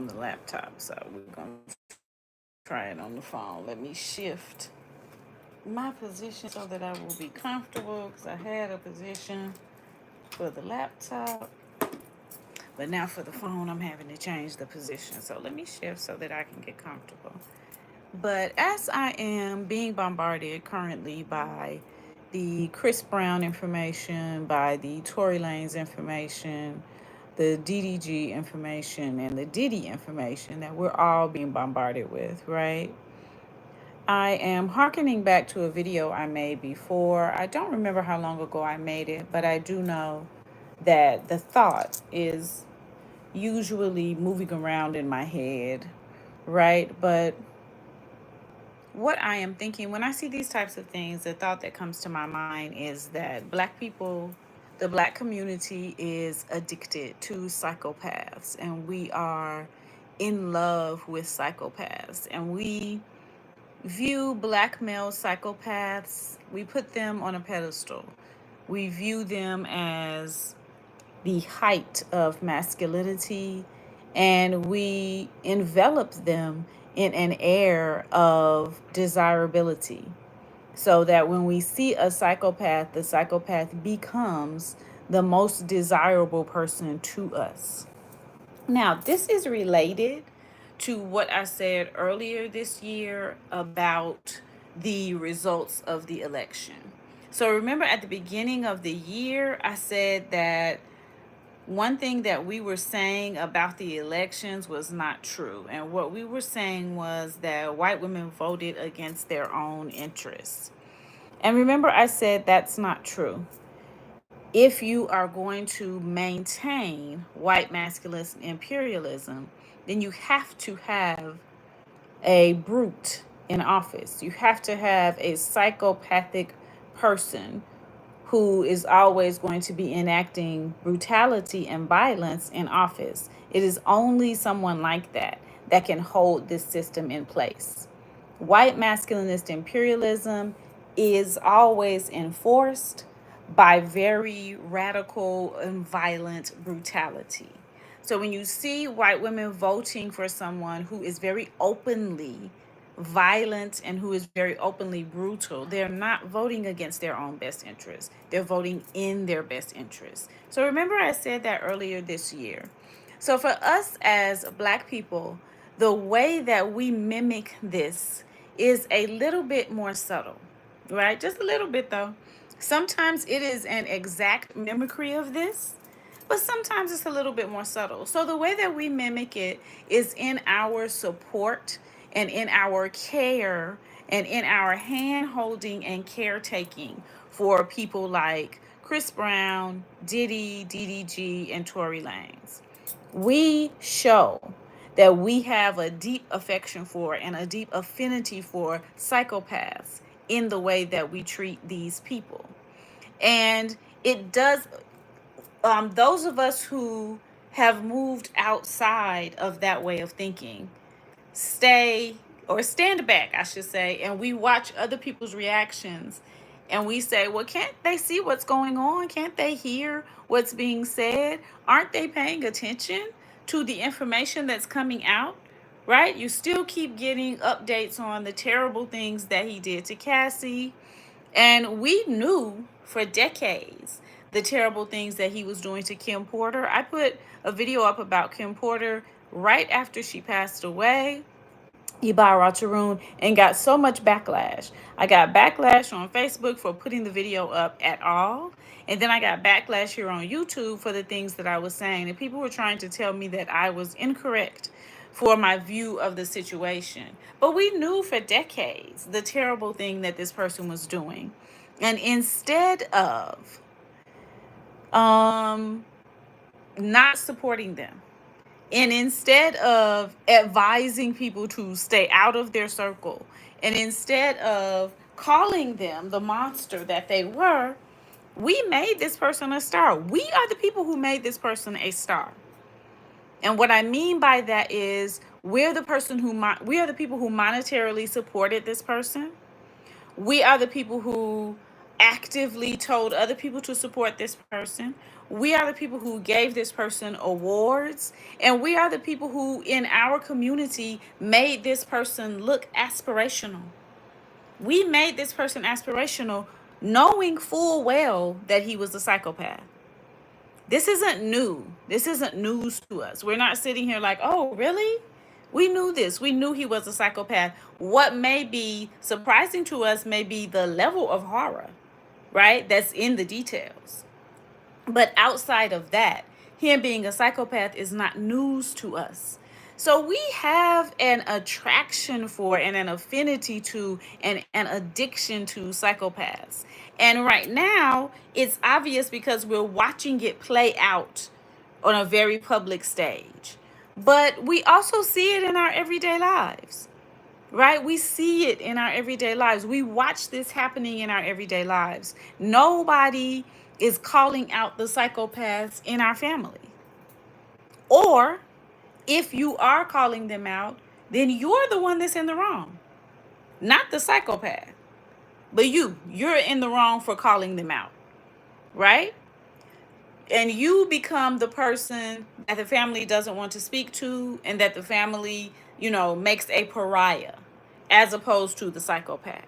on the laptop, so we're going to try it on the phone. Let me shift my position so that I will be comfortable, because I had a position for the laptop, but now for the phone I'm having to change the position. So let me shift so that I can get comfortable. But as I am being bombarded currently by the Chris Brown information, by the Tory Lanez information, the DDG information, and the Diddy information that we're all being bombarded with, right? I am hearkening back to a video I made before. I don't remember how long ago I made it, but I do know that the thought is usually moving around in my head, right? But what I am thinking when I see these types of things, the thought that comes to my mind is that Black people, the Black community, is addicted to psychopaths, and we are in love with psychopaths, and we view Black male psychopaths, we put them on a pedestal. We view them as the height of masculinity, and we envelop them in an air of desirability, so that when we see a psychopath, the psychopath becomes the most desirable person to us. Now, this is related to what I said earlier this year about the results of the election. So remember at the beginning of the year, I said that one thing that we were saying about the elections was not true. And what we were saying was that white women voted against their own interests. And remember, I said that's not true. If you are going to maintain white masculine imperialism, then you have to have a brute in office. You have to have a psychopathic person who is always going to be enacting brutality and violence in office. It is only someone like that that can hold this system in place. White masculinist imperialism is always enforced by very radical and violent brutality. So when you see white women voting for someone who is very openly violent and who is very openly brutal, they're not voting against their own best interests. They're voting in their best interests. So remember, I said that earlier this year. So for us as Black people, the way that we mimic this is a little bit more subtle, right? Just a little bit, though. Sometimes it is an exact mimicry of this, but sometimes it's a little bit more subtle. So the way that we mimic it is in our support and in our care and in our hand holding and caretaking for people like Chris Brown, Diddy, DDG, and Tory Lanez. We show that we have a deep affection for and a deep affinity for psychopaths in the way that we treat these people. And it does, those of us who have moved outside of that way of thinking stand back, I should say, and we watch other people's reactions and we say, well, can't they see what's going on? Can't they hear what's being said? Aren't they paying attention to the information that's coming out? Right? You still keep getting updates on the terrible things that he did to Cassie. And we knew for decades the terrible things that he was doing to Kim Porter. I put a video up about Kim Porter right after she passed away, Ibarra Tarun, and got so much backlash. I got backlash on Facebook for putting the video up at all. And then I got backlash here on YouTube for the things that I was saying. And people were trying to tell me that I was incorrect for my view of the situation. But we knew for decades the terrible thing that this person was doing. And instead of not supporting them, and instead of advising people to stay out of their circle, and instead of calling them the monster that they were, we made this person a star. We are the people who made this person a star. And what I mean by that is we are the people who monetarily supported this person. We are the people who actively told other people to support this person. We are the people who gave this person awards. And we are the people who, in our community, made this person look aspirational. We made this person aspirational knowing full well that he was a psychopath. This isn't new. This isn't news to us. We're not sitting here like, oh, really? We knew this. We knew he was a psychopath. What may be surprising to us may be the level of horror, right? That's in the details. But outside of that, him being a psychopath is not news to us. So we have an attraction for and an affinity to and an addiction to psychopaths. And right now, it's obvious because we're watching it play out on a very public stage. But we also see it in our everyday lives, right? We see it in our everyday lives. We watch this happening in our everyday lives. Nobody is calling out the psychopaths in our family. Or if you are calling them out, then you're the one that's in the wrong, not the psychopath. But you're in the wrong for calling them out, right? And you become the person that the family doesn't want to speak to and that the family, makes a pariah as opposed to the psychopath,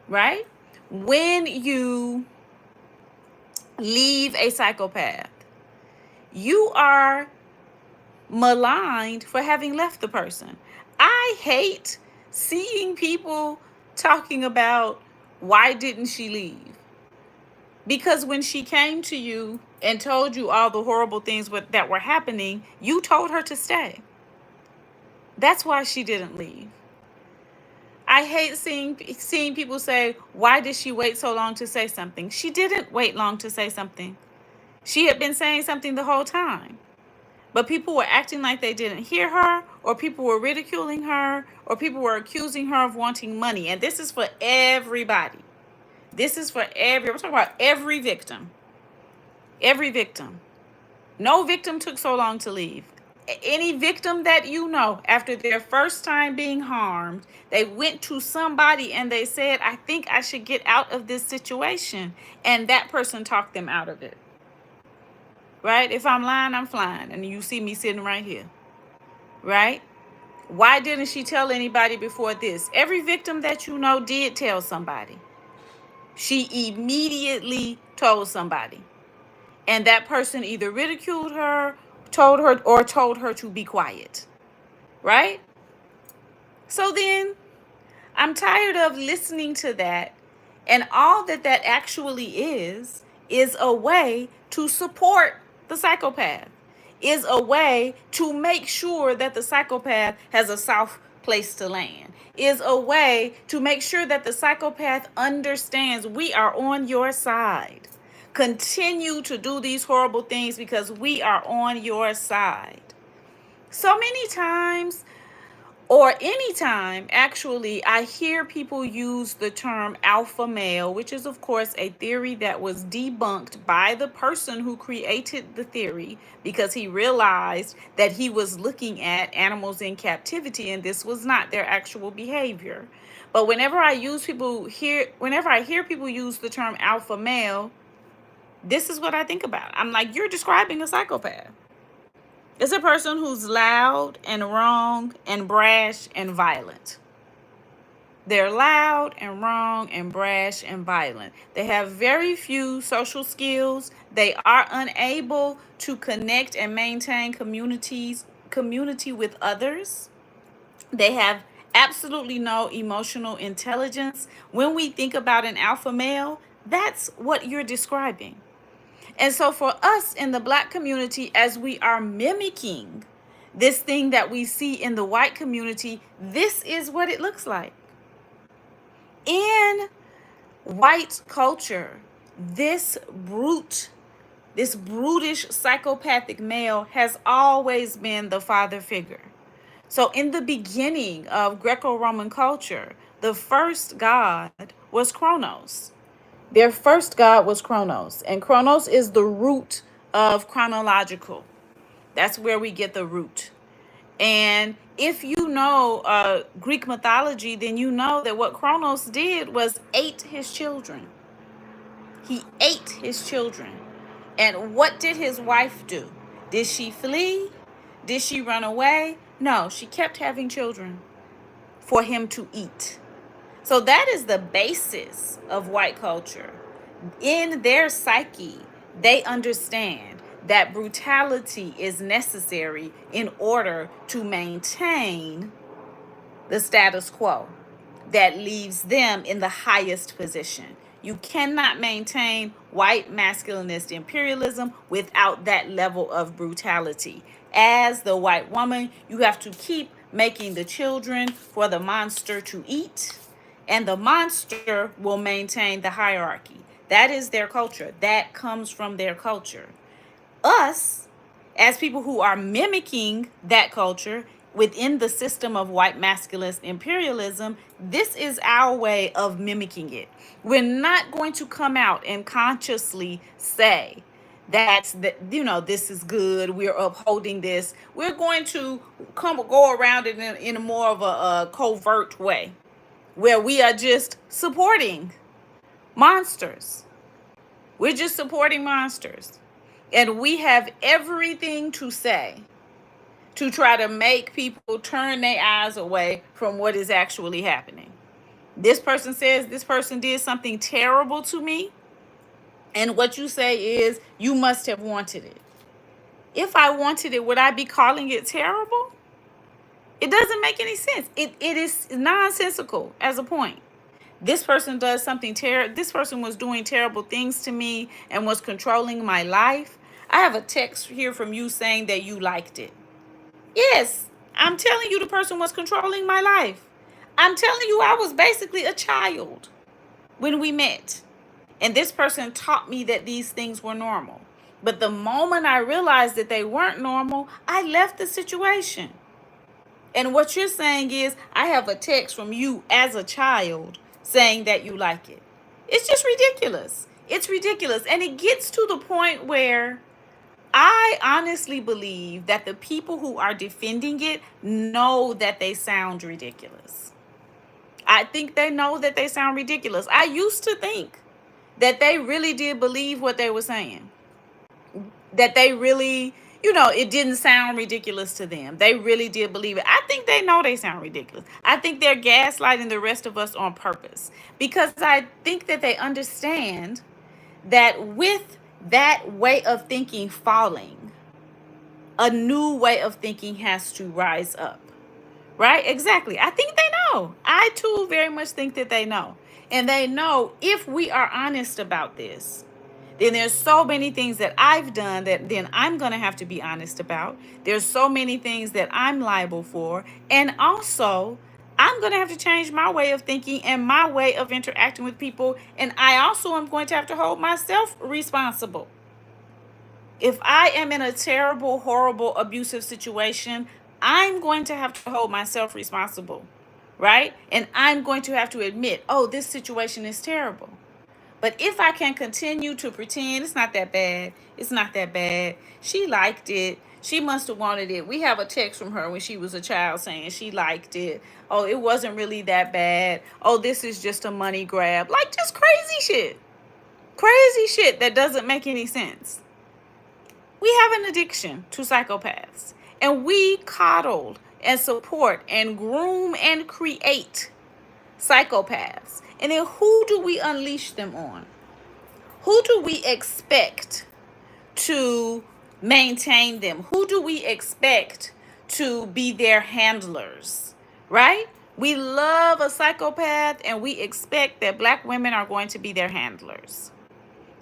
right? When you leave a psychopath, you are maligned for having left the person. I hate seeing people talking about why didn't she leave? Because when she came to you and told you all the horrible things that were happening, you told her to stay. That's why she didn't leave. I hate seeing people say, why did she wait so long to say something? She didn't wait long to say something. She had been saying something the whole time. But people were acting like they didn't hear her, or people were ridiculing her, or people were accusing her of wanting money. And this is for everybody. We're talking about every victim. Every victim. No victim took so long to leave. Any victim that after their first time being harmed, they went to somebody and they said, I think I should get out of this situation. And that person talked them out of it. Right? If I'm lying, I'm flying. And you see me sitting right here. Right? Why didn't she tell anybody before this? Every victim that did tell somebody. She immediately told somebody. And that person either ridiculed her, told her to be quiet. Right? So then, I'm tired of listening to that. And all that actually is a way to support the psychopath, is a way to make sure that the psychopath has a soft place to land, is a way to make sure that the psychopath understands we are on your side. Continue to do these horrible things because we are on your side. So many times, or anytime, actually, I hear people use the term alpha male, which is, of course, a theory that was debunked by the person who created the theory because he realized that he was looking at animals in captivity and this was not their actual behavior. But whenever I hear people use the term alpha male, this is what I think about. I'm like, you're describing a psychopath. It's a person who's loud and wrong and brash and violent. They're loud and wrong and brash and violent. They have very few social skills. They are unable to connect and maintain community with others. They have absolutely no emotional intelligence. When we think about an alpha male, that's what you're describing. And so for us in the Black community, as we are mimicking this thing that we see in the white community, this is what it looks like. In white culture, this brutish psychopathic male has always been the father figure. So in the beginning of Greco-Roman culture, the first god was Kronos. Their first god was Kronos, and Kronos is the root of chronological. That's where we get the root. And if you know Greek mythology, then you know that what Kronos did was ate his children. He ate his children. And what did his wife do? Did she flee? Did she run away? No, she kept having children for him to eat. So that is the basis of white culture. In their psyche, they understand that brutality is necessary in order to maintain the status quo that leaves them in the highest position. You cannot maintain white masculinist imperialism without that level of brutality. As the white woman, you have to keep making the children for the monster to eat, and the monster will maintain the hierarchy. That is their culture. That comes from their culture. Us, as people who are mimicking that culture within the system of white masculinist imperialism, this is our way of mimicking it. We're not going to come out and consciously say that this is good, we're upholding this. We're going to go around it in a more of a covert way, where we are just supporting monsters. We're just supporting monsters. And we have everything to say to try to make people turn their eyes away from what is actually happening. This person says this person did something terrible to me, and what you say is, you must have wanted it. If I wanted it, would I be calling it terrible? It doesn't make any sense. It is nonsensical as a point. This person does something terrible. This person was doing terrible things to me and was controlling my life. I have a text here from you saying that you liked it. Yes, I'm telling you the person was controlling my life. I'm telling you I was basically a child when we met. And this person taught me that these things were normal. But the moment I realized that they weren't normal, I left the situation. And what you're saying is, I have a text from you as a child saying that you like it. It's just ridiculous. It's ridiculous. And it gets to the point where I honestly believe that the people who are defending it know that they sound ridiculous. I think they know that they sound ridiculous. I used to think that they really did believe what they were saying. That they really, it didn't sound ridiculous to them. They really did believe it. I think they know they sound ridiculous. I think they're gaslighting the rest of us on purpose. Because I think that they understand that with that way of thinking falling, a new way of thinking has to rise up. Right? Exactly. I think they know. I too very much think that they know. And they know if we are honest about this, then there's so many things that I've done that then I'm going to have to be honest about. There's so many things that I'm liable for. And also, I'm going to have to change my way of thinking and my way of interacting with people. And I also am going to have to hold myself responsible. If I am in a terrible, horrible, abusive situation, I'm going to have to hold myself responsible, right? And I'm going to have to admit, oh, this situation is terrible. But if I can continue to pretend it's not that bad, it's not that bad, she liked it, she must have wanted it. We have a text from her when she was a child saying she liked it. Oh, it wasn't really that bad. Oh, this is just a money grab. Like, just crazy shit. Crazy shit that doesn't make any sense. We have an addiction to psychopaths. And we coddle and support and groom and create psychopaths. And then who do we unleash them on? Who do we expect to maintain them? Who do we expect to be their handlers? Right? We love a psychopath and we expect that black women are going to be their handlers.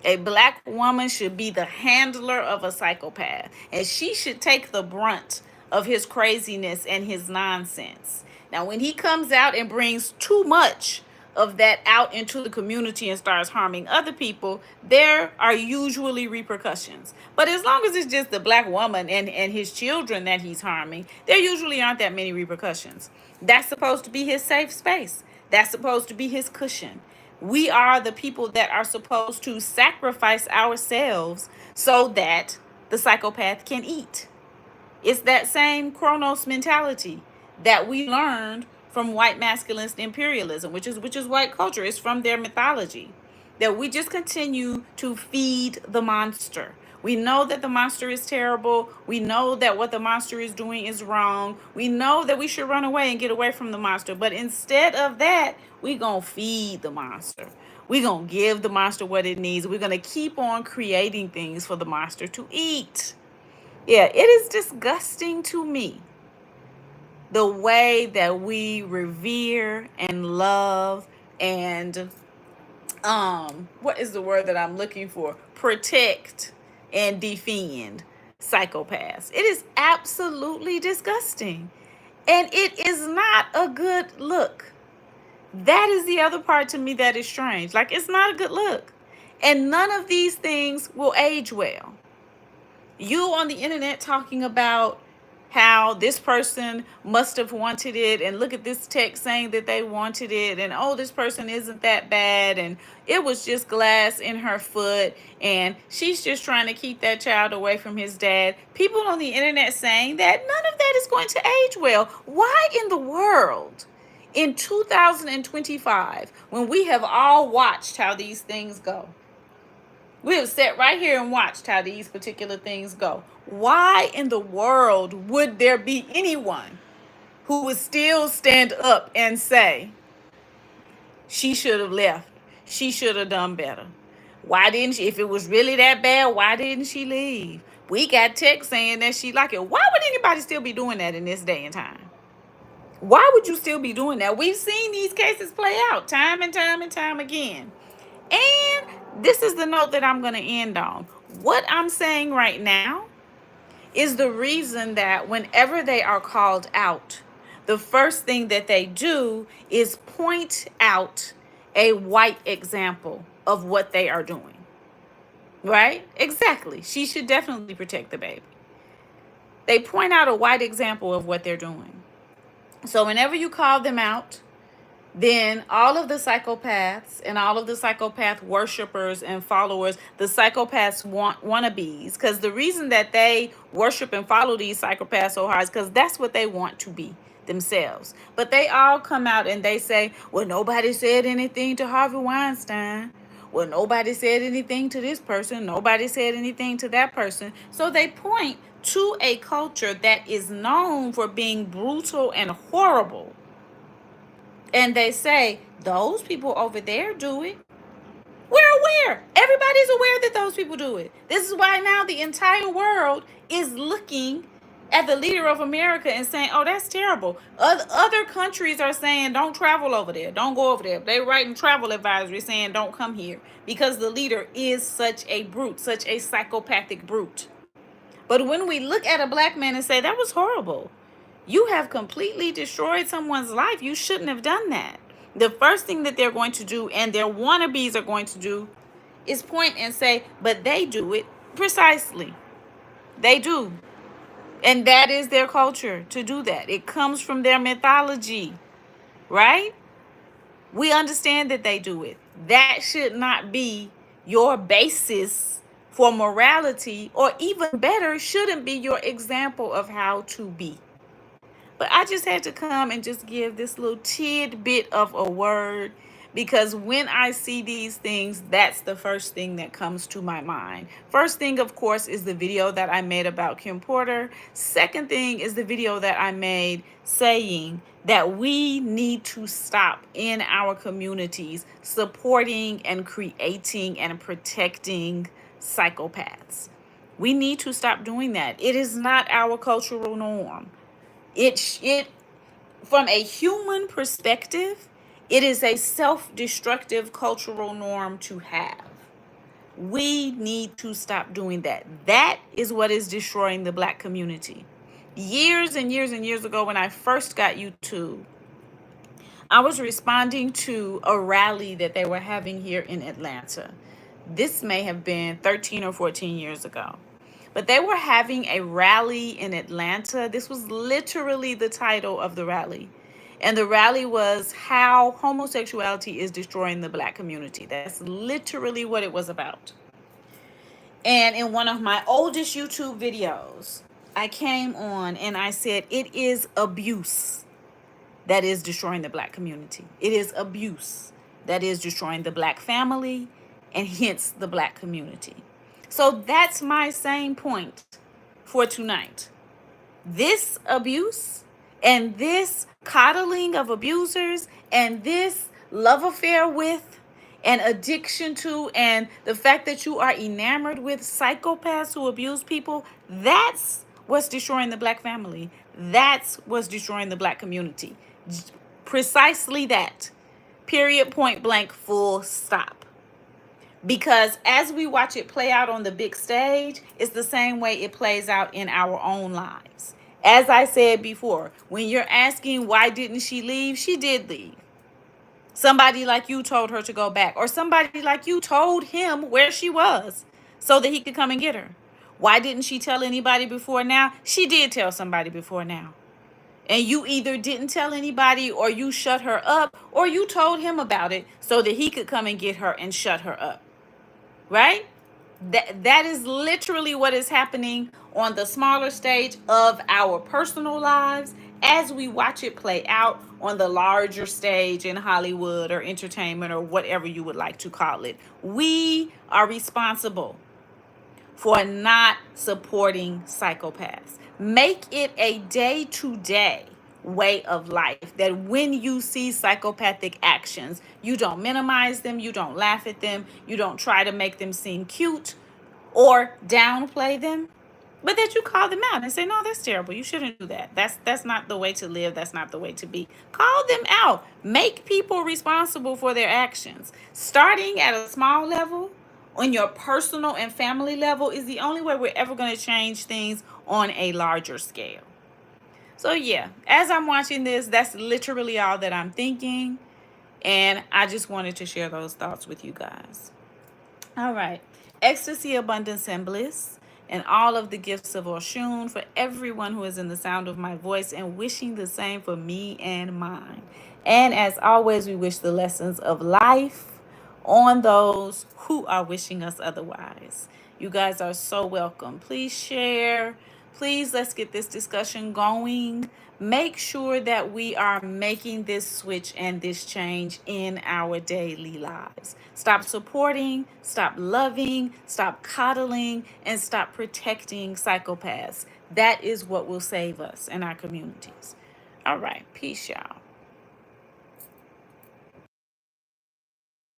A black woman should be the handler of a psychopath, and she should take the brunt of his craziness and his nonsense. Now, when he comes out and brings too much of that out into the community and starts harming other people, there are usually repercussions. But as long as it's just the black woman and his children that he's harming, there usually aren't that many repercussions. That's supposed to be his safe space. That's supposed to be his cushion. We are the people that are supposed to sacrifice ourselves so that the psychopath can eat. It's that same Chronos mentality that we learned from white masculinist imperialism, which is white culture. It's from their mythology. that we just continue to feed the monster. We know that the monster is terrible. We know that what the monster is doing is wrong. We know that we should run away and get away from the monster. But instead of that, we're going to feed the monster. We're going to give the monster what it needs. We're going to keep on creating things for the monster to eat. Yeah, it is disgusting to me the way that we revere and love and what is the word that I'm looking for? Protect and defend psychopaths. It is absolutely disgusting. And it is not a good look. That is the other part to me that is strange. Like, it's not a good look. And none of these things will age well. You on the internet talking about how this person must have wanted it, and look at this text saying that they wanted it, and oh, this person isn't that bad, and it was just glass in her foot, and she's just trying to keep that child away from his dad. People on the internet saying that, none of that is going to age well. Why in the world, in 2025, when we have all watched how these things go, we have sat right here and watched how these particular things go, why in the world would there be anyone who would still stand up and say, she should have left, she should have done better? Why didn't she? If it was really that bad, why didn't she leave? We got text saying that she like it. Why would anybody still be doing that in this day and time? Why would you still be doing that? We've seen these cases play out time and time and time again. And this is the note that I'm going to end on. What I'm saying right now is the reason that whenever they are called out, the first thing that they do is point out a white example of what they are doing. Right? Exactly. She should definitely protect the baby. They point out a white example of what they're doing. So whenever you call them out, then all of the psychopaths and all of the psychopath worshipers and followers, the psychopaths wannabes, because the reason that they worship and follow these psychopaths so hard is because that's what they want to be themselves. But they all come out and they say, well, nobody said anything to Harvey Weinstein. Well, nobody said anything to this person. Nobody said anything to that person. So they point to a culture that is known for being brutal and horrible. And they say, those people over there do it. We're aware. Everybody's aware that those people do it. This is why now the entire world is looking at the leader of America and saying, oh, that's terrible. Other countries are saying, don't travel over there. Don't go over there. They're writing travel advisory saying, don't come here. Because the leader is such a brute, such a psychopathic brute. But when we look at a black man and say, that was horrible, you have completely destroyed someone's life. You shouldn't have done that. The first thing that they're going to do, and their wannabes are going to do, is point and say, but they do it precisely. They do. And that is their culture, to do that. It comes from their mythology, right? We understand that they do it. That should not be your basis for morality, or even better, shouldn't be your example of how to be. But I just had to come and just give this little tidbit of a word, because when I see these things, that's the first thing that comes to my mind. First thing, of course, is the video that I made about Kim Porter. Second thing is the video that I made saying that we need to stop in our communities supporting and creating and protecting psychopaths. We need to stop doing that. It is not our cultural norm. It from a human perspective, it is a self-destructive cultural norm to have. We need to stop doing that. That is what is destroying the black community. Years and years and years ago, when I first got YouTube, I was responding to a rally that they were having here in Atlanta. This may have been 13 or 14 years ago. But they were having a rally in Atlanta. This was literally the title of the rally. And the rally was how homosexuality is destroying the black community. That's literally what it was about. And in one of my oldest YouTube videos, I came on and I said, it is abuse that is destroying the black community. It is abuse that is destroying the black family. and hence the Black community. So that's my same point for tonight. This abuse and this coddling of abusers and this love affair with and addiction to and the fact that you are enamored with psychopaths who abuse people, that's what's destroying the Black family. That's what's destroying the Black community. Precisely that. Period, point blank, full stop. Because as we watch it play out on the big stage, it's the same way it plays out in our own lives. As I said before, when you're asking why didn't she leave, she did leave. Somebody like you told her to go back, or somebody like you told him where she was so that he could come and get her. Why didn't she tell anybody before now? She did tell somebody before now. And you either didn't tell anybody, or you shut her up, or you told him about it so that he could come and get her and shut her up. Right? That is literally what is happening on the smaller stage of our personal lives as we watch it play out on the larger stage in Hollywood or entertainment or whatever you would like to call it. We are responsible for not supporting psychopaths. Make it a day-to-day way of life that when you see psychopathic actions, you don't minimize them, you don't laugh at them, you don't try to make them seem cute or downplay them, but that you call them out and say, no, that's terrible, you shouldn't do that. That's not the way to live, that's not the way to be. Call them out. Make people responsible for their actions. Starting at a small level on your personal and family level is the only way we're ever going to change things on a larger scale. So yeah, as I'm watching this, that's literally all that I'm thinking. And I just wanted to share those thoughts with you guys. All right. Ecstasy, abundance, and bliss, and all of the gifts of Oshun for everyone who is in the sound of my voice, and wishing the same for me and mine. And as always, we wish the lessons of life on those who are wishing us otherwise. You guys are so welcome. Please share. Please, let's get this discussion going. Make sure that we are making this switch and this change in our daily lives. Stop supporting, stop loving, stop coddling, and stop protecting psychopaths. That is what will save us in our communities. All right. Peace, y'all.